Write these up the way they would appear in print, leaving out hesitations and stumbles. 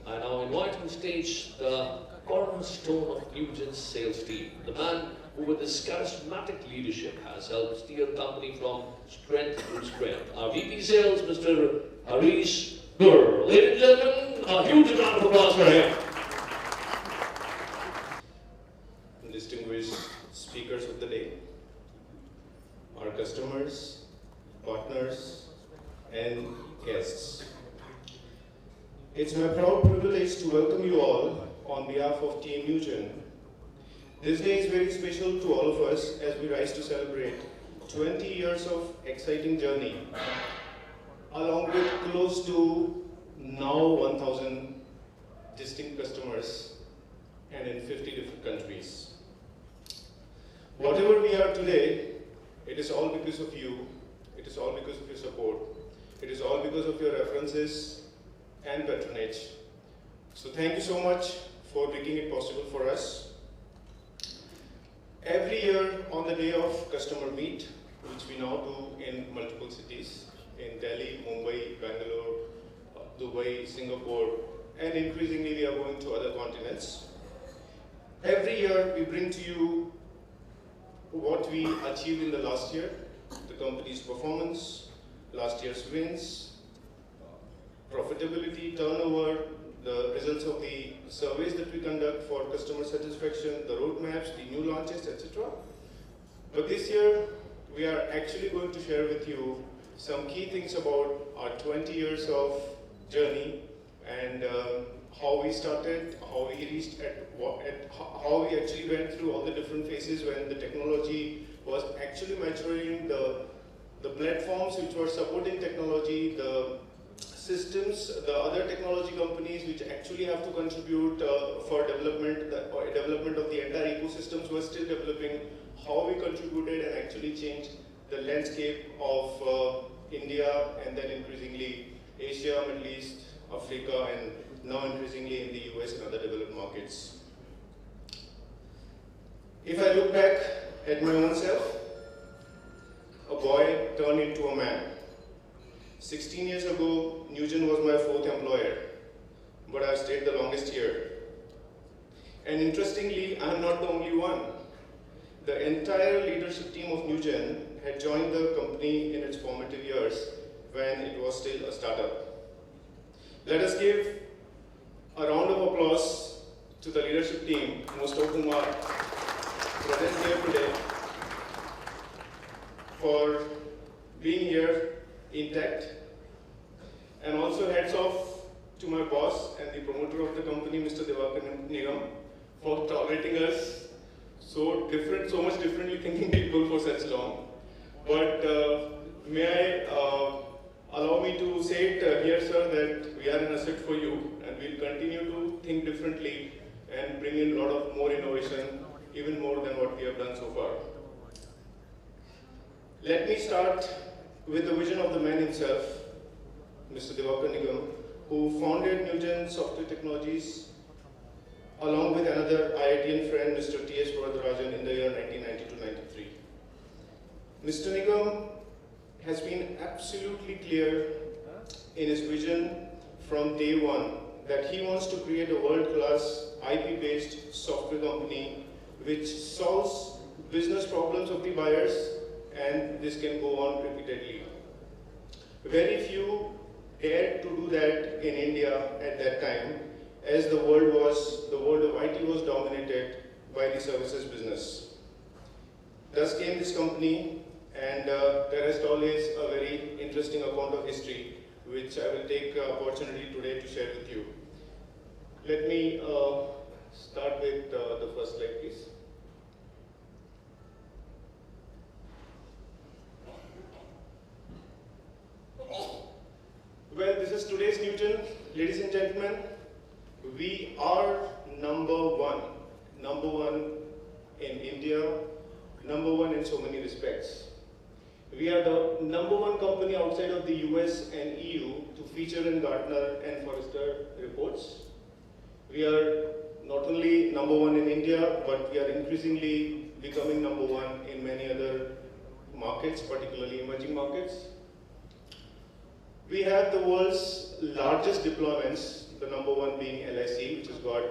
I now invite on stage the cornerstone of Newgen's sales team, the man who with his charismatic leadership has helped steer the company from strength to strength. Our VP Sales, Mr. Hareish. Ladies and gentlemen, a huge round of applause for him. Distinguished speakers of the day, our customers, partners, and guests. It's my proud privilege to welcome you all on behalf of Team Newgen. This day is very special to all of us as we rise to celebrate 20 years of exciting journey, along with close to now 1,000 distinct customers and in 50 different countries. Whatever we are today, it is all because of you, it is all because of your support, it is all because of your references and patronage. So thank you so much for making it possible for us. Every year on the day of customer meet, which we now do in multiple cities, in Delhi, Mumbai, Bangalore, Dubai, Singapore, and increasingly we are going to other continents. Every year we bring to you what we achieved in the last year, the company's performance, last year's wins, profitability, turnover, the results of the surveys that we conduct for customer satisfaction, the roadmaps, the new launches, etc. But this year, we are actually going to share with you some key things about our 20 years of journey and how we started, how we reached how we actually went through all the different phases when the technology was actually maturing, the platforms which were supporting technology, the systems, the other technology companies which actually have to contribute for development of the entire ecosystems were still developing, how we contributed and actually changed the landscape of India and then increasingly Asia, Middle East, Africa, and now increasingly in the US and other developed markets. If I look back at my own self, a boy turned into a man. 16 years ago, Newgen was my 4th employer, but I've stayed the longest here. And interestingly, I'm not the only one. The entire leadership team of Newgen had joined the company in its formative years when it was still a startup. Let us give a round of applause to the leadership team, most of whom are present here today, for being here intact. And also hats off to my boss and the promoter of the company, Mr. Newgen, for tolerating us so much differently thinking people for such long. But may I allow me to say it here, sir, that we are an asset for you and we'll continue to think differently and bring in a lot of more innovation, even more than what we have done so far. Let me start with the vision of the man himself, Mr. Newgen, who founded Newgen Software Technologies along with another IITian friend, Mr. T.S. Varadarajan, in the year 1992-93. Mr. Newgen has been absolutely clear in his vision from day one that he wants to create a world-class IP-based software company which solves business problems of the buyers, and this can go on repeatedly. Very few dared to do that in India at that time, as the world of IT was dominated by the services business. Thus came this company, and the rest all is a very interesting account of history, which I will take opportunity today to share with you. Let me start with the first slide, please. Well, this is today's Newgen. Ladies and gentlemen, we are number one in India, number one in so many respects. We are the number one company outside of the US and EU to feature in Gartner and Forrester reports. We are not only number one in India, but we are increasingly becoming number one in many other markets, particularly emerging markets. We have the world's largest deployments, the number one being LIC, which has got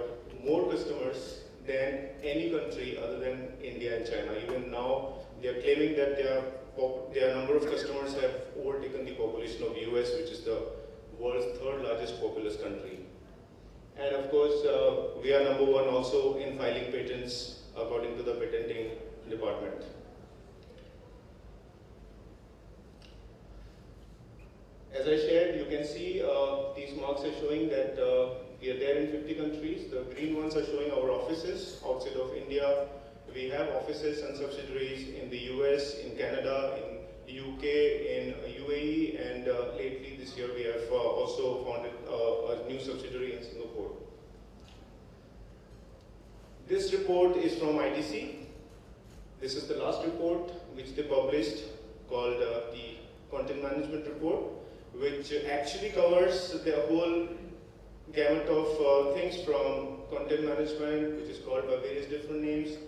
more customers than any country other than India and China. Even now, they are claiming that their number of customers have overtaken the population of US, which is the world's third largest populous country. And of course, we are number one also in filing patents according to the patenting department. As I shared, you can see these marks are showing that we are there in 50 countries. The green ones are showing our offices outside of India. We have offices and subsidiaries in the US, in Canada, in UK, in UAE, and lately this year we have also founded a new subsidiary in Singapore. This report is from ITC. This is the last report which they published called the Content Management Report, which actually covers the whole gamut of things from content management, which is called by various different names,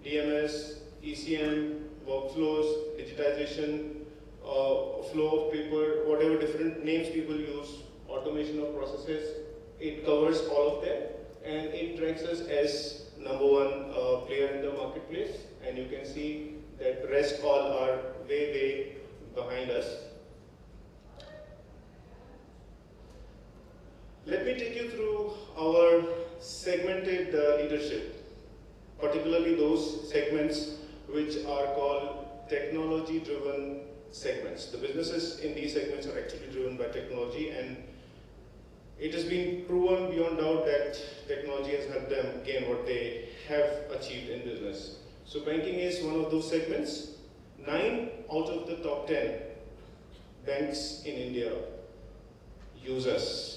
DMS, ECM, workflows, digitization, flow of paper, whatever different names people use, automation of processes. It covers all of them, and it ranks us as number one player in the marketplace. And you can see that the rest all are way behind us. Let me take you through our segmented leadership, particularly those segments which are called technology-driven segments. The businesses in these segments are actually driven by technology, and it has been proven beyond doubt that technology has helped them gain what they have achieved in business. So banking is one of those segments. 9 out of the top 10 banks in India use us.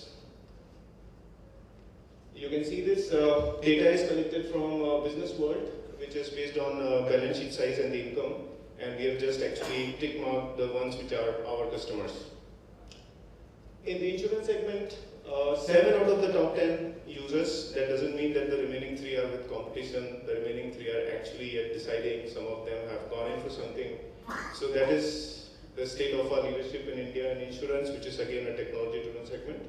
You can see this data is collected from Business World, which is based on balance sheet size and the income, and we have just actually tick marked the ones which are our customers. In the insurance segment, 7 out of the top 10 users. That doesn't mean that the remaining 3 are with competition. The remaining 3 are actually yet deciding. Some of them have gone in for something. So that is the state of our leadership in India in insurance, which is again a technology-driven segment.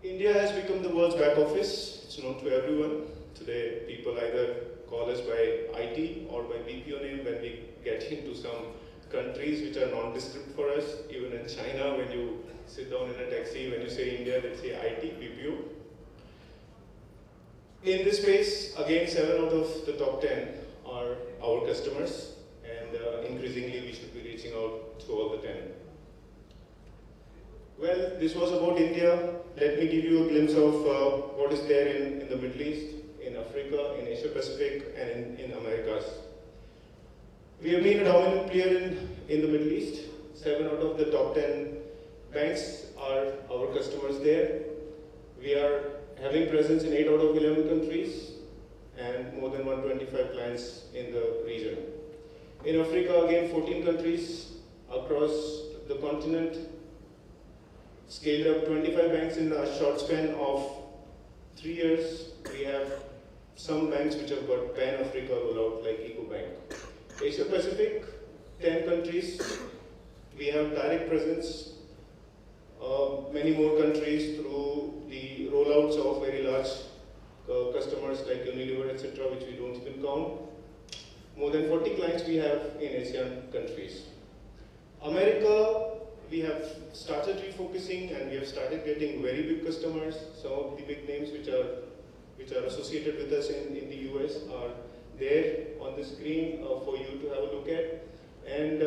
India has become the world's back office. It's known to everyone. Today, people either call us by IT or by BPO name when we get into some countries which are nondescript for us. Even in China, when you sit down in a taxi, when you say India, they say IT, BPO. In this space, again, 7 out of the top 10 are our customers, and increasingly we should be reaching out to all the 10. Well, this was about India. Let me give you a glimpse of what is there in the Middle East, in Africa, in Asia Pacific, and in Americas. We have been a dominant player in the Middle East. 7 out of the top 10 banks are our customers there. We are having presence in 8 out of 11 countries and more than 125 clients in the region. In Africa, again, 14 countries across the continent. Scaled up 25 banks in a short span of 3 years. We have some banks which have got Pan-Africa rollout like EcoBank. Asia Pacific, 10 countries. We have direct presence. Many more countries through the rollouts of very large customers like Unilever, etc., which we don't even count. More than 40 clients we have in Asian countries. America, we have started refocusing and we have started getting very big customers. Some of the big names which are associated with us in the US are there on the screen for you to have a look at. And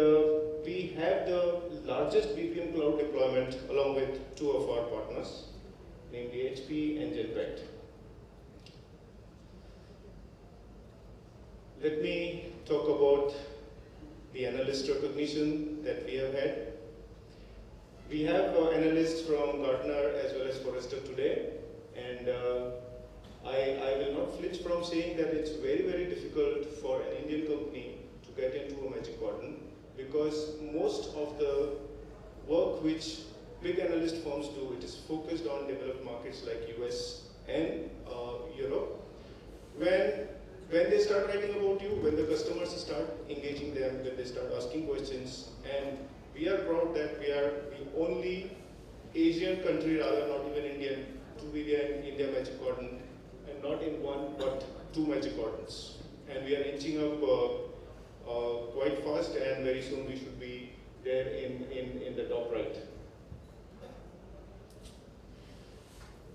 we have the largest BPM cloud deployment along with 2 of our partners, namely HP and Genpact. Let me talk about the analyst recognition that we have had. We have analysts from Gartner as well as Forrester today, and I will not flinch from saying that it's very, very difficult for an Indian company to get into a Magic Quadrant, because most of the work which big analyst firms do, it is focused on developed markets like US and Europe. When when they start writing about you, when the customers start engaging them, when they start asking questions, and we are proud that we are the only Asian country, rather not even Indian, to be there in India Magic Quadrant, and not in one but two Magic Quadrants. And we are inching up quite fast, and very soon we should be there in the top right.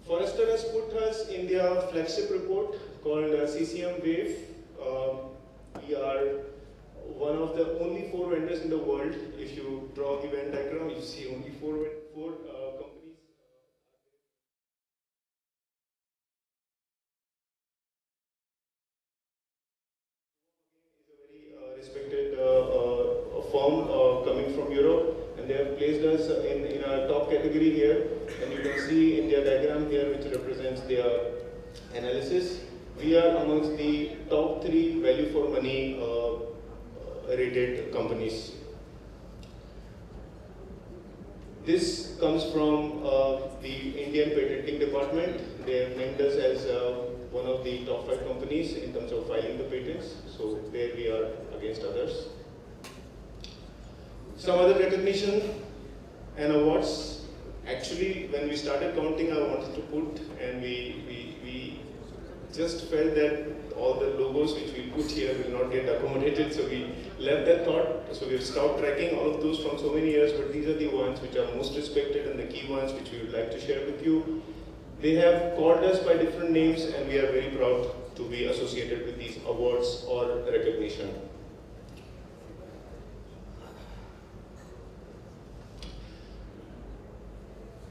Forrester has put us in their flagship report called CCM Wave. We are one of the only 4 vendors in the world. If you draw the Venn diagram, you see only four companies. Is a very respected firm coming from Europe, and they have placed us in a top category here. And you can see in their diagram here, which represents their analysis. We are amongst the top 3 value for money rated companies. This comes from the Indian Patenting Department. They have named us as one of the top 5 companies in terms of filing the patents. So there we are against others. Some other recognition and awards. Actually, when we started counting, I wanted to put, and we just felt that all the logos which we put here will not get accommodated, so we left that thought. So we've stopped tracking all of those from so many years, but these are the ones which are most respected and the key ones which we would like to share with you. They have called us by different names, and we are very proud to be associated with these awards or recognition.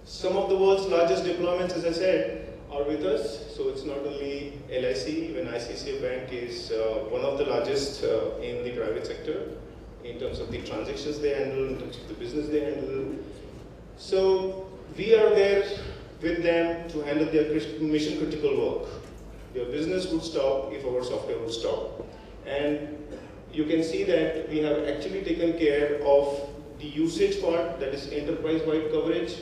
Some of the world's largest deployments, as I said, are with us. So it's not only LIC, even ICICI Bank is one of the largest in the private sector in terms of the transactions they handle, in terms of the business they handle. So we are there with them to handle their mission critical work. Their business would stop if our software would stop. And you can see that we have actually taken care of the usage part, that is enterprise-wide coverage.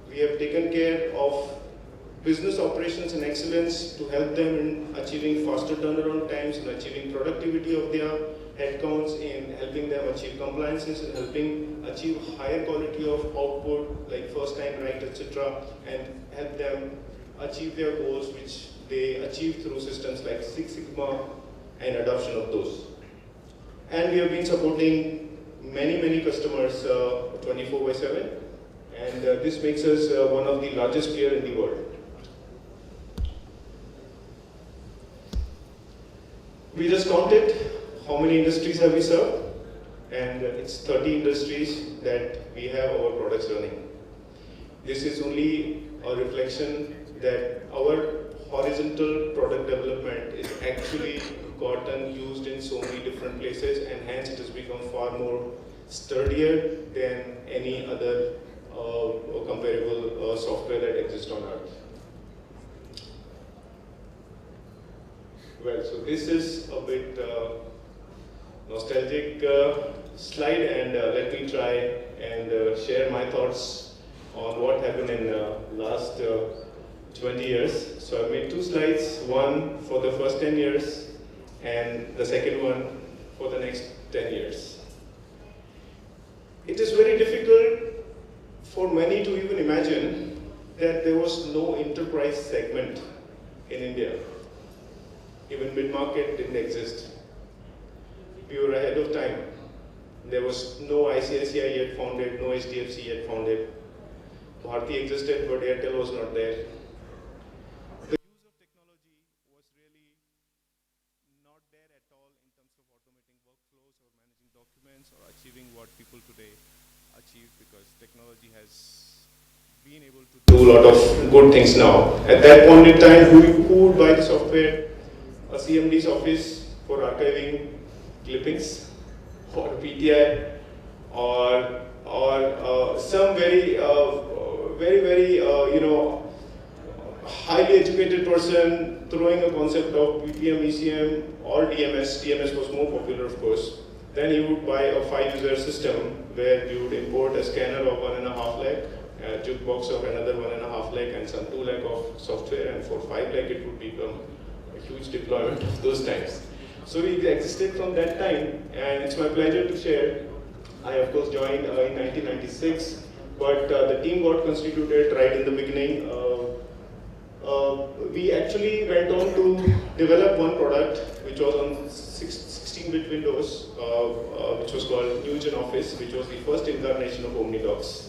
We have taken care of business operations and excellence to help them in achieving faster turnaround times, in achieving productivity of their headcounts, in helping them achieve compliances, and helping achieve higher quality of output, like first time right, etc., and help them achieve their goals, which they achieve through systems like Six Sigma and adoption of those. And we have been supporting many customers 24/7. And this makes us one of the largest players in the world. We just counted how many industries have we served, and it's 30 industries that we have our products running. This is only a reflection that our horizontal product development is actually gotten used in so many different places, and hence it has become far more sturdier than any other comparable software that exists on Earth. Well, so this is a bit nostalgic slide, and let me try and share my thoughts on what happened in last 20 years. So I made 2 slides, one for the first 10 years and the second one for the next 10 years. It is very difficult for many to even imagine that there was no enterprise segment in India. Even mid-market didn't exist. We were ahead of time. There was no ICICI yet founded, no HDFC yet founded. Bharti existed, but Airtel was not there. The use of technology was really not there at all in terms of automating workflows or managing documents or achieving what people today achieve, because technology has been able to do a lot of good things now. At that point in time, who would buy the software? A CMD's office for archiving clippings, or PTI, or some very highly educated person throwing a concept of BPM, ECM, or DMS. DMS was more popular, of course. Then you would buy a 5-user system where you would import a scanner of 1.5 lakh, a jukebox of another 1.5 lakh, and some 2 lakh of software, and for 5 lakh it would become a huge deployment of those times. So we existed from that time, and it's my pleasure to share. I of course joined in 1996, but the team got constituted right in the beginning. We actually went on to develop one product which was on 16-bit Windows, which was called Newgen Office, which was the first incarnation of OmniDocs.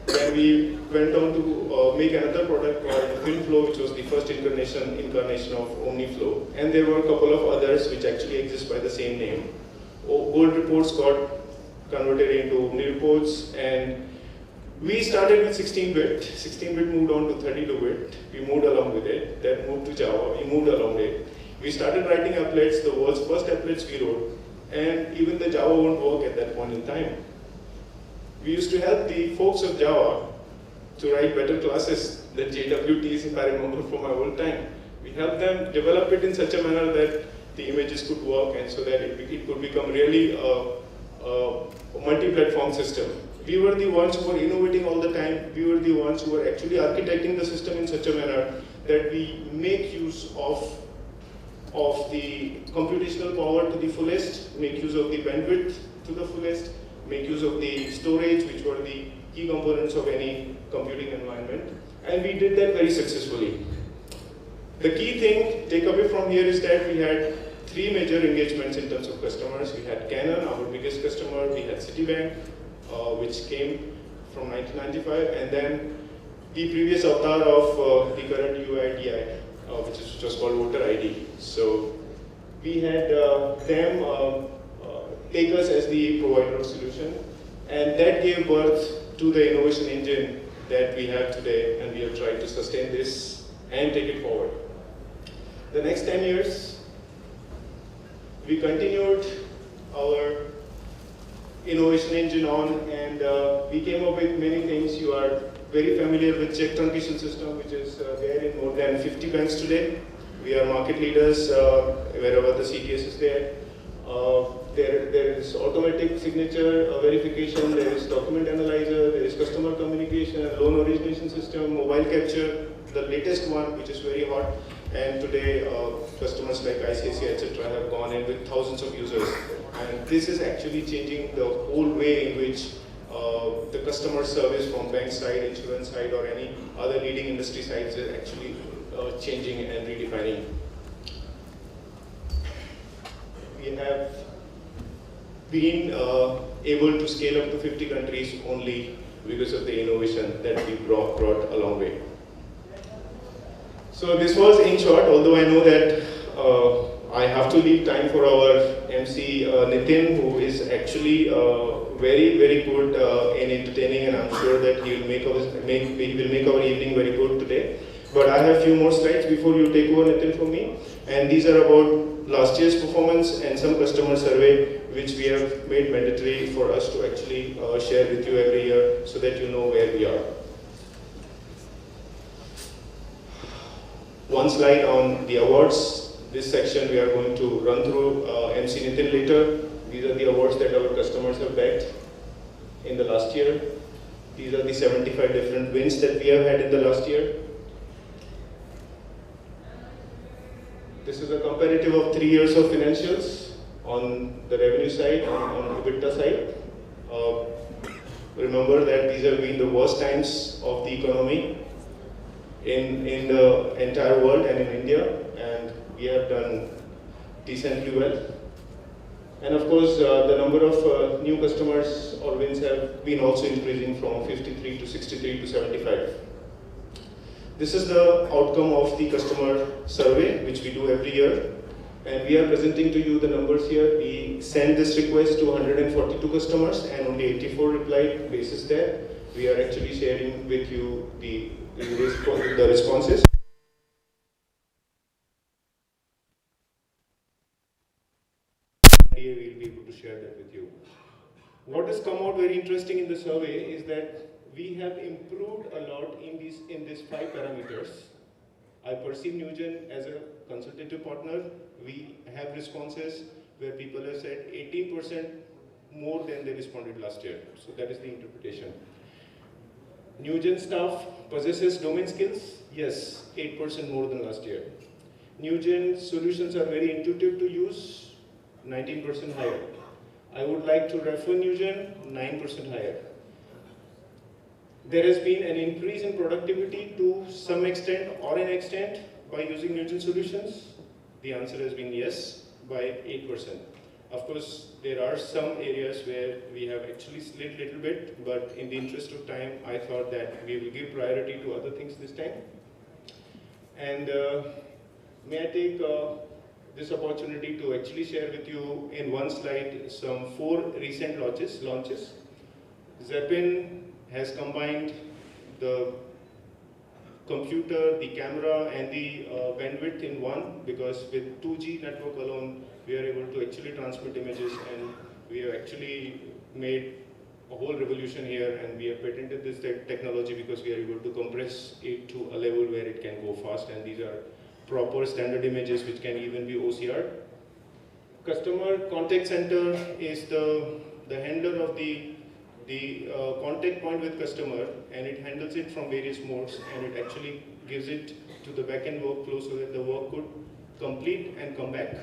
Then we went on to make another product called FinFlow, which was the first incarnation of OmniFlow. And there were a couple of others which actually exist by the same name. Old reports got converted into OmniReports, and we started with 16-bit. 16-bit moved on to 32-bit. We moved along with it. Then moved to Java. We moved along with it. We started writing applets, the world's first applets we wrote, and even the Java won't work at that point in time. We used to help the folks of Java to write better classes than JWTs, if I remember from my old time. We helped them develop it in such a manner that the images could work, and so that it could become really a multi-platform system. We were the ones who were innovating all the time. We were the ones who were actually architecting the system in such a manner that we make use of the computational power to the fullest, make use of the bandwidth to the fullest, make use of the storage, which were the key components of any computing environment. And we did that very successfully. The key thing, take away from here, is that we had three major engagements in terms of customers. We had Canon, our biggest customer. We had Citibank, which came from 1995, and then the previous avatar of the current UIDI, which was called Voter ID. So we had them take us as the provider of solution, and that gave birth to the innovation engine that we have today, and we have tried to sustain this and take it forward. The next 10 years, we continued our innovation engine on, and we came up with many things. You are very familiar with check truncation system, which is there in more than 50 banks today. We are market leaders wherever the CTS is there. There is automatic signature verification, there is document analyzer, there is customer communication, loan origination system, mobile capture, the latest one, which is very hot. And today, customers like ICICI, etc., have gone in with thousands of users. And this is actually changing the whole way in which the customer service from bank side, insurance side, or any other leading industry sides is actually changing and redefining. We have been able to scale up to 50 countries only because of the innovation that we brought a long way. So this was in short, although I know that I have to leave time for our MC Nitin, who is actually very, very good in entertaining, and I'm sure that he will make our evening very good today. But I have a few more slides before you take over, Nitin, from me. And these are about last year's performance and some customer survey, which we have made mandatory for us to actually share with you every year so that you know where we are. One slide on the awards. This section we are going to run through MC Nitin later. These are the awards that our customers have bagged in the last year. These are the 75 different wins that we have had in the last year. This is a comparative of 3 years of financials on the revenue side and on EBITDA side. Remember that these have been the worst times of the economy in the entire world and in India, and we have done decently well. And of course, the number of new customers or wins have been also increasing from 53 to 63 to 75. This is the outcome of the customer survey, which we do every year. And we are presenting to you the numbers here. We sent this request to 142 customers and only 84 replied. Basis that, we are actually sharing with you the responses. We'll be able to share that with you. What has come out very interesting in the survey is that we have improved a lot in these 5 parameters. I perceive Newgen as a consultative partner. We have responses where people have said 18% more than they responded last year. So that is the interpretation. Newgen staff possesses domain skills? Yes, 8% more than last year. Newgen solutions are very intuitive to use, 19% higher. I would like to refer Newgen, 9% higher. There has been an increase in productivity to some extent or an extent by using Newgen solutions. The answer has been yes, by 8%. Of course, there are some areas where we have actually slid a little bit, but in the interest of time, I thought that we will give priority to other things this time. And may I take this opportunity to actually share with you in one slide some 4 recent launches. Zeppin has combined the computer, the camera, and the bandwidth in one, because with 2G network alone, we are able to actually transmit images, and we have actually made a whole revolution here, and we have patented this technology because we are able to compress it to a level where it can go fast, and these are proper standard images which can even be OCR. Customer contact center is the handler of the contact point with customer, and it handles it from various modes, and it actually gives it to the backend workflow so that the work could complete and come back,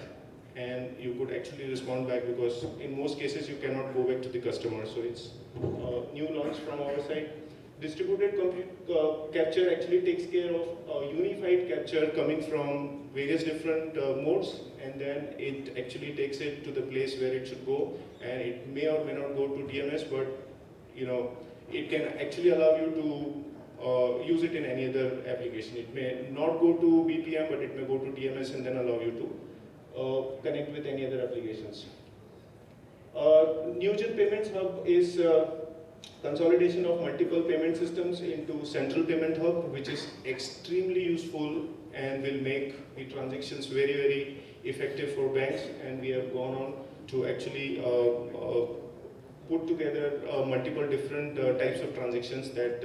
and you could actually respond back, because in most cases you cannot go back to the customer. So it's a new launch from our side. Distributed capture actually takes care of unified capture coming from various different modes, and then it actually takes it to the place where it should go, and it may or may not go to DMS, but it can actually allow you to use it in any other application. It may not go to BPM, but it may go to DMS and then allow you to connect with any other applications. Newgen Payments Hub is consolidation of multiple payment systems into central payment hub, which is extremely useful and will make the transactions very, very effective for banks. And we have gone on to actually put together multiple different types of transactions that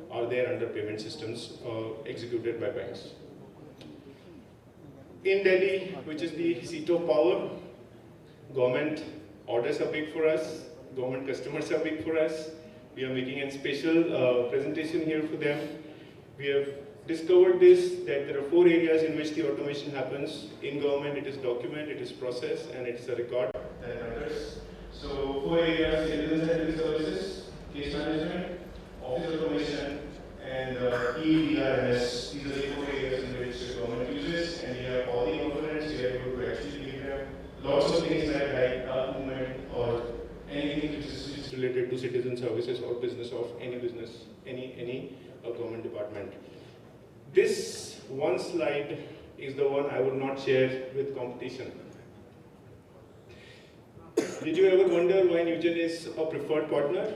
are there under payment systems executed by banks. In Delhi, which is the seat of power, government orders are big for us, government customers are big for us. We are making a special presentation here for them. We have discovered this, that there are 4 areas in which the automation happens. In government, it is document, it is process, and it is a record that matters. So 4 areas: citizen-centric services, case management, office automation, and EDRMS. These are the 4 areas in which the government uses, and we have all the components. We are able to actually give them lots of things like dark movement or anything which is related to citizen services or business of any business, any government department. This one slide is the one I would not share with competition. Did you ever wonder why Newgen is a preferred partner?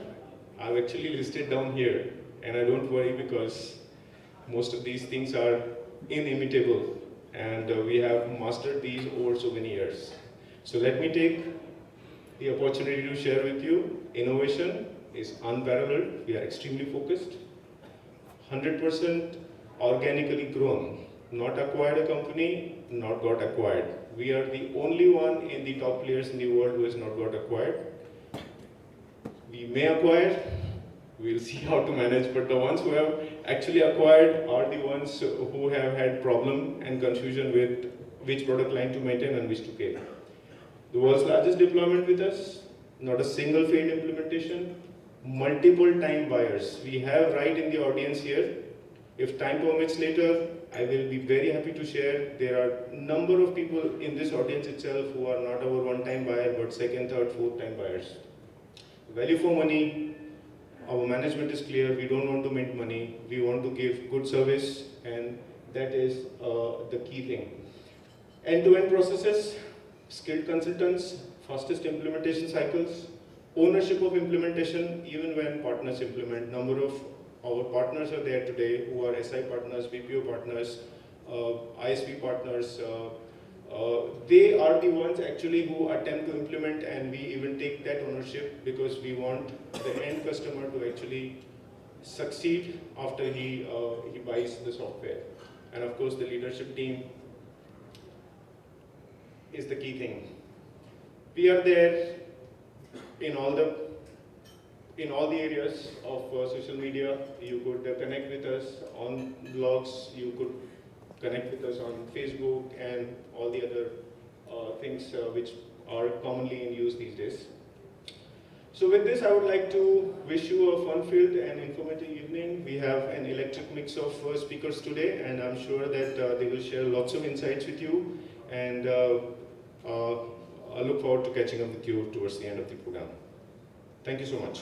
I've actually listed down here, and I don't worry because most of these things are inimitable, and we have mastered these over so many years. So let me take the opportunity to share with you. Innovation is unparalleled. We are extremely focused. 100% organically grown. Not acquired a company, not got acquired. We are the only one in the top players in the world who has not got acquired. We may acquire, we'll see how to manage, but the ones who have actually acquired are the ones who have had problem and confusion with which product line to maintain and which to pay. The world's largest deployment with us, not a single failed implementation, multiple time buyers. We have right in the audience here. If time permits later, I will be very happy to share. There are a number of people in this audience itself who are not our one-time buyer, but second, third, fourth time buyers. Value for money, our management is clear. We don't want to mint money. We want to give good service, and that is the key thing. End-to-end processes, skilled consultants, fastest implementation cycles, ownership of implementation even when partners implement. Number of our partners are there today who are SI partners, BPO partners, ISV partners. They are the ones actually who attempt to implement, and we even take that ownership because we want the end customer to actually succeed after he buys the software. And of course the leadership team is the key thing. We are there in all the areas of social media. You could connect with us on blogs. You could connect with us on Facebook and all the other things which are commonly in use these days. So with this, I would like to wish you a fun-filled and informative evening. We have an electric mix of speakers today, and I'm sure that they will share lots of insights with you. And I look forward to catching up with you towards the end of the program. Thank you so much.